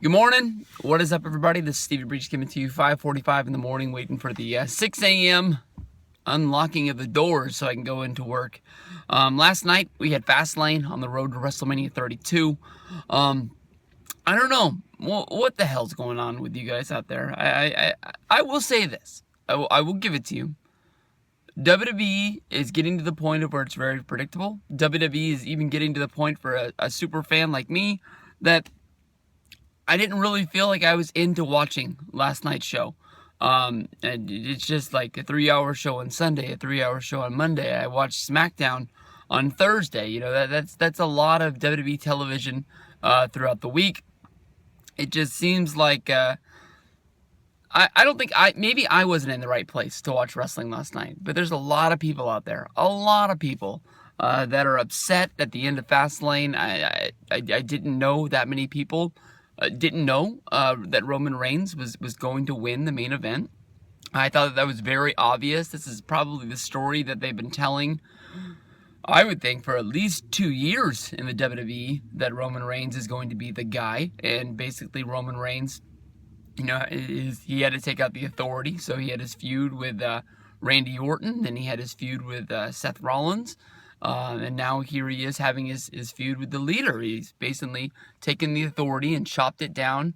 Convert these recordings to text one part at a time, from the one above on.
Good morning. What is up, everybody? This is Stevie Breach coming to you 5:45 in the morning, waiting for the 6 a.m. unlocking of the doors so I can go into work. Last night, we had Fastlane on the road to WrestleMania 32. I don't know what the hell's going on with you guys out there. I will say this. I will give it to you. WWE is getting to the point of where it's very predictable. WWE is even getting to the point for a super fan like me that I didn't really feel like I was into watching last night's show. And it's just like a 3-hour show on Sunday, a 3-hour show on Monday. I watched SmackDown on Thursday. You know, that's a lot of WWE television throughout the week. It just seems like I don't think maybe I wasn't in the right place to watch wrestling last night. But there's a lot of people out there, a lot of people that are upset at the end of Fastlane. I didn't know that many people. Didn't know that Roman Reigns was going to win the main event. I thought that was very obvious. This is probably the story that they've been telling, I would think, for at least 2 years in the WWE, that Roman Reigns is going to be the guy. And basically Roman Reigns, you know, he had to take out the Authority. So he had his feud with Randy Orton. Then he had his feud with Seth Rollins. And now here he is having his feud with the leader. He's basically taken the Authority and chopped it down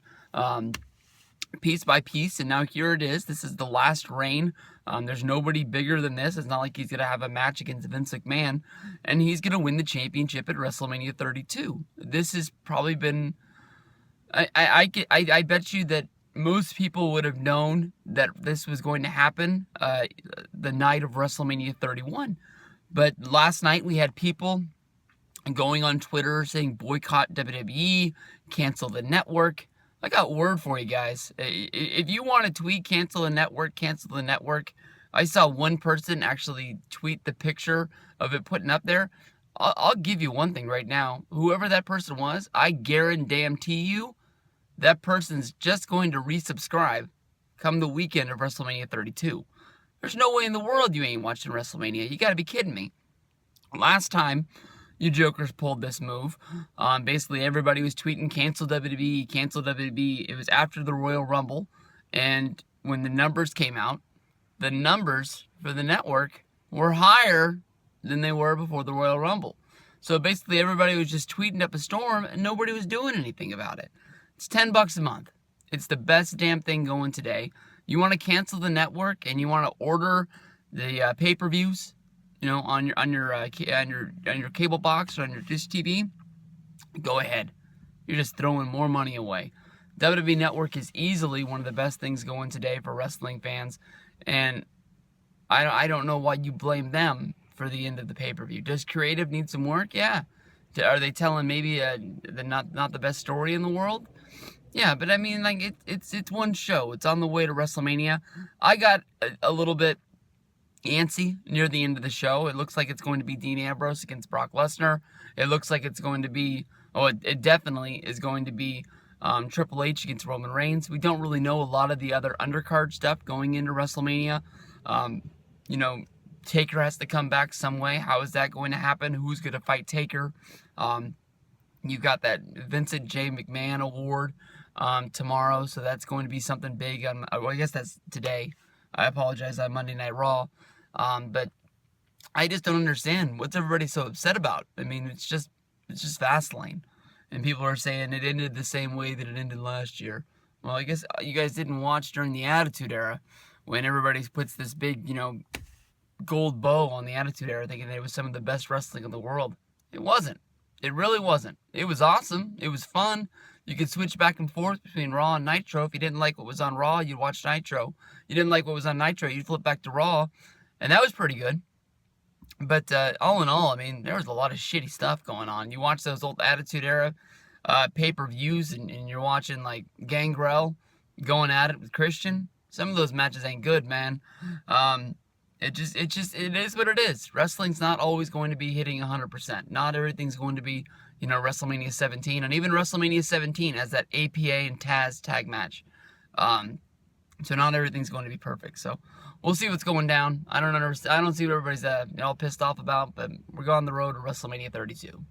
piece by piece. And now here it is. This is the last reign. There's nobody bigger than this. It's not like he's going to have a match against Vince McMahon. And he's going to win the championship at WrestleMania 32. This has probably been... I bet you that most people would have known that this was going to happen the night of WrestleMania 31. But last night we had people going on Twitter saying boycott WWE, cancel the network. I got word for you guys. If you want to tweet cancel the network, cancel the network. I saw one person actually tweet the picture of it putting up there. I'll give you one thing right now. Whoever that person was, I guarantee you that person's just going to resubscribe come the weekend of WrestleMania 32. There's no way in the world you ain't watching WrestleMania. You gotta be kidding me. Last time, you jokers pulled this move. Basically, everybody was tweeting, cancel WWE, cancel WWE. It was after the Royal Rumble. And when the numbers came out, the numbers for the network were higher than they were before the Royal Rumble. So basically, everybody was just tweeting up a storm, and nobody was doing anything about it. It's $10 a month. It's the best damn thing going today. You want to cancel the network and you want to order the pay-per-views, you know, on your cable box or on your dish TV, go ahead. You're just throwing more money away. WWE Network is easily one of the best things going today for wrestling fans, and I don't know why you blame them for the end of the pay-per-view. Does creative need some work? Yeah. Are they telling maybe not the best story in the world? Yeah, but I mean, like, it's one show. It's on the way to WrestleMania. I got a little bit antsy near the end of the show. It looks like it's going to be Dean Ambrose against Brock Lesnar. It looks like it's going to be, it definitely is going to be Triple H against Roman Reigns. We don't really know a lot of the other undercard stuff going into WrestleMania. You know, Taker has to come back some way. How is that going to happen? Who's going to fight Taker? You got that Vincent J. McMahon award tomorrow, so that's going to be something big. I guess that's today. I apologize, on Monday Night Raw. But I just don't understand what's everybody so upset about. I mean, it's just Fastlane, and people are saying it ended the same way that it ended last year. Well, I guess you guys didn't watch during the Attitude Era when everybody puts this big, you know, gold bow on the Attitude Era, thinking that it was some of the best wrestling in the world. It wasn't. It really wasn't. It was awesome. It was fun. You could switch back and forth between Raw and Nitro. If you didn't like what was on Raw, you'd watch Nitro. You didn't like what was on Nitro, you'd flip back to Raw. And that was pretty good. But all in all, I mean, there was a lot of shitty stuff going on. You watch those old Attitude Era pay-per-views, and you're watching, like, Gangrel going at it with Christian. Some of those matches ain't good, man. It is what it is. Wrestling's not always going to be hitting 100%. Not everything's going to be, you know, WrestleMania 17. And even WrestleMania 17 has that APA and Taz tag match. So not everything's going to be perfect. So we'll see what's going down. I don't see what everybody's all pissed off about, but we're going on the road to WrestleMania 32.